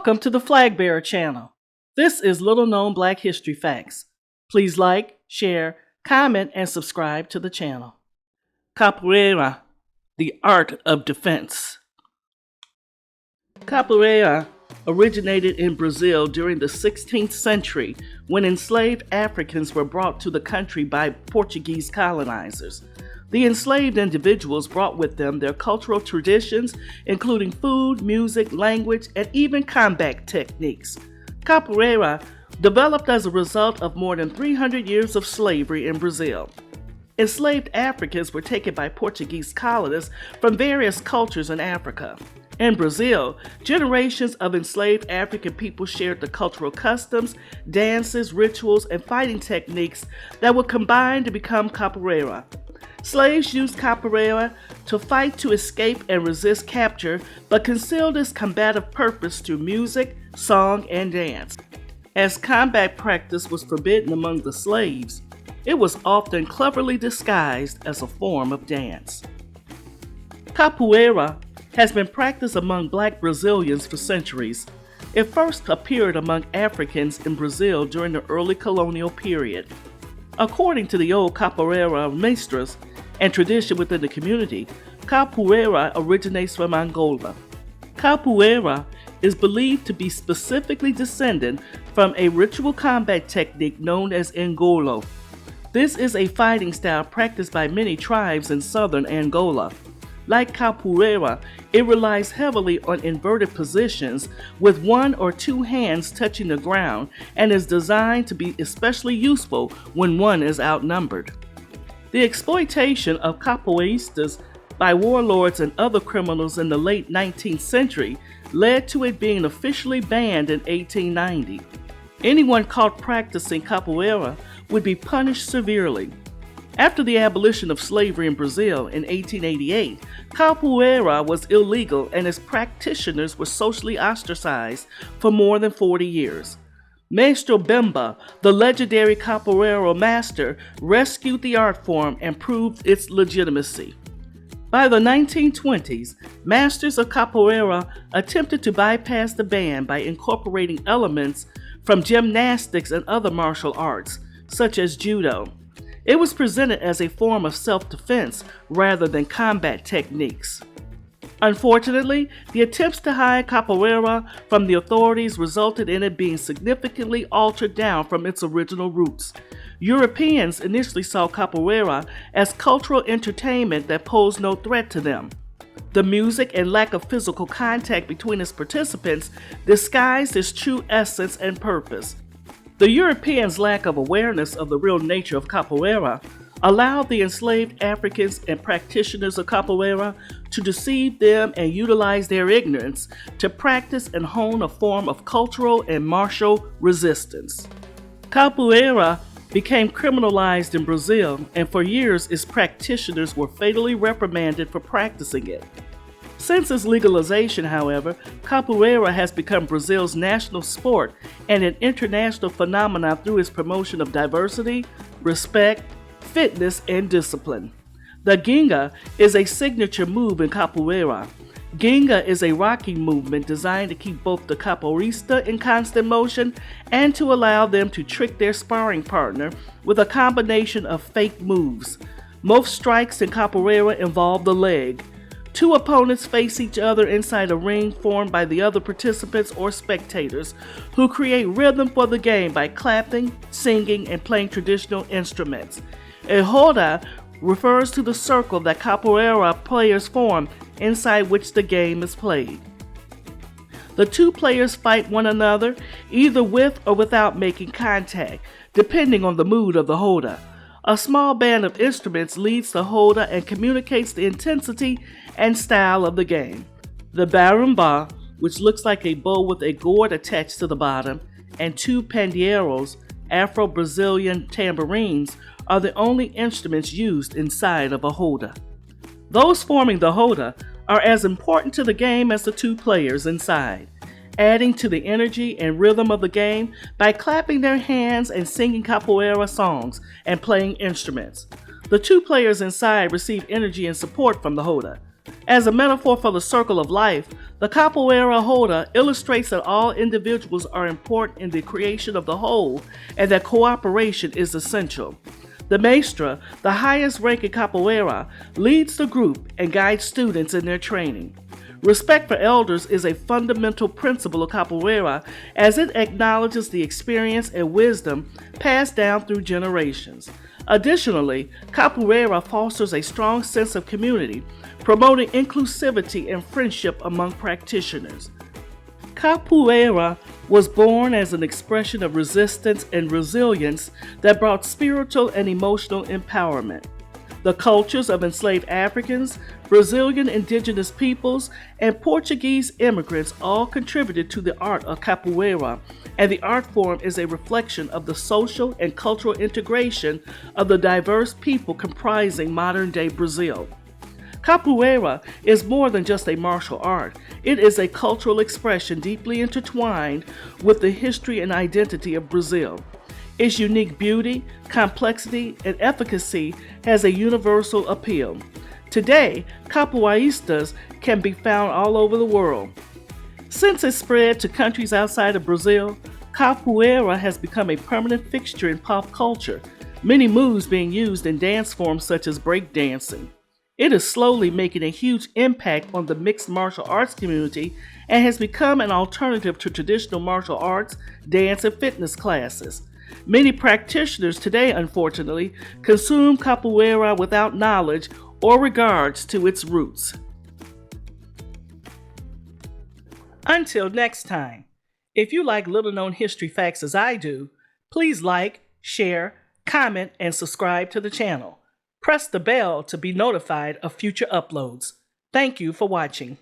Welcome to the Flag Bearer channel. This is Little Known Black History Facts. Please like, share, comment, and subscribe to the channel. Capoeira, the art of defense. Capoeira originated in Brazil during the 16th century when enslaved Africans were brought to the country by Portuguese colonizers. The enslaved individuals brought with them their cultural traditions, including food, music, language, and even combat techniques. Capoeira developed as a result of more than 300 years of slavery in Brazil. Enslaved Africans were taken by Portuguese colonists from various cultures in Africa. In Brazil, generations of enslaved African people shared the cultural customs, dances, rituals, and fighting techniques that would combine to become capoeira. Slaves used capoeira to fight to escape and resist capture, but concealed its combative purpose through music, song, and dance. As combat practice was forbidden among the slaves, it was often cleverly disguised as a form of dance. Capoeira has been practiced among Black Brazilians for centuries. It first appeared among Africans in Brazil during the early colonial period. According to the old capoeira maestros and tradition within the community, capoeira originates from Angola. Capoeira is believed to be specifically descended from a ritual combat technique known as engolo. This is a fighting style practiced by many tribes in southern Angola. Like capoeira, it relies heavily on inverted positions with one or two hands touching the ground and is designed to be especially useful when one is outnumbered. The exploitation of capoeiristas by warlords and other criminals in the late 19th century led to it being officially banned in 1890. Anyone caught practicing capoeira would be punished severely. After the abolition of slavery in Brazil in 1888, capoeira was illegal and its practitioners were socially ostracized for more than 40 years. Maestro Bemba, the legendary capoeira master, rescued the art form and proved its legitimacy. By the 1920s, masters of capoeira attempted to bypass the ban by incorporating elements from gymnastics and other martial arts, such as judo. It was presented as a form of self-defense rather than combat techniques. Unfortunately, the attempts to hide capoeira from the authorities resulted in it being significantly altered down from its original roots. Europeans initially saw capoeira as cultural entertainment that posed no threat to them. The music and lack of physical contact between its participants disguised its true essence and purpose. The Europeans' lack of awareness of the real nature of capoeira allowed the enslaved Africans and practitioners of capoeira to deceive them and utilize their ignorance to practice and hone a form of cultural and martial resistance. Capoeira became criminalized in Brazil, and for years its practitioners were fatally reprimanded for practicing it. Since its legalization, however, capoeira has become Brazil's national sport and an international phenomenon through its promotion of diversity, respect, fitness, and discipline. The ginga is a signature move in capoeira. Ginga is a rocking movement designed to keep both the capoeirista in constant motion and to allow them to trick their sparring partner with a combination of fake moves. Most strikes in capoeira involve the leg. Two opponents face each other inside a ring formed by the other participants or spectators, who create rhythm for the game by clapping, singing, and playing traditional instruments. A roda refers to the circle that capoeira players form inside which the game is played. The two players fight one another, either with or without making contact, depending on the mood of the roda. A small band of instruments leads the roda and communicates the intensity and style of the game. The berimbau, which looks like a bow with a gourd attached to the bottom, and two pandeiros, Afro-Brazilian tambourines, are the only instruments used inside of a roda. Those forming the roda are as important to the game as the two players inside, adding to the energy and rhythm of the game by clapping their hands and singing capoeira songs and playing instruments. The two players inside receive energy and support from the roda. As a metaphor for the circle of life, the Capoeira roda illustrates that all individuals are important in the creation of the whole and that cooperation is essential. The maestra, the highest rank in Capoeira, leads the group and guides students in their training. Respect for elders is a fundamental principle of Capoeira as it acknowledges the experience and wisdom passed down through generations. Additionally, Capoeira fosters a strong sense of community, promoting inclusivity and friendship among practitioners. Capoeira was born as an expression of resistance and resilience that brought spiritual and emotional empowerment. The cultures of enslaved Africans, Brazilian indigenous peoples, and Portuguese immigrants all contributed to the art of capoeira, and the art form is a reflection of the social and cultural integration of the diverse people comprising modern-day Brazil. Capoeira is more than just a martial art. It is a cultural expression deeply intertwined with the history and identity of Brazil. Its unique beauty, complexity, and efficacy has a universal appeal. Today, capoeiristas can be found all over the world. Since its spread to countries outside of Brazil, capoeira has become a permanent fixture in pop culture, many moves being used in dance forms such as breakdancing. It is slowly making a huge impact on the mixed martial arts community and has become an alternative to traditional martial arts, dance, and fitness classes. Many practitioners today, unfortunately, consume capoeira without knowledge or regards to its roots. Until next time, if you like little-known history facts as I do, please like, share, comment, and subscribe to the channel. Press the bell to be notified of future uploads. Thank you for watching.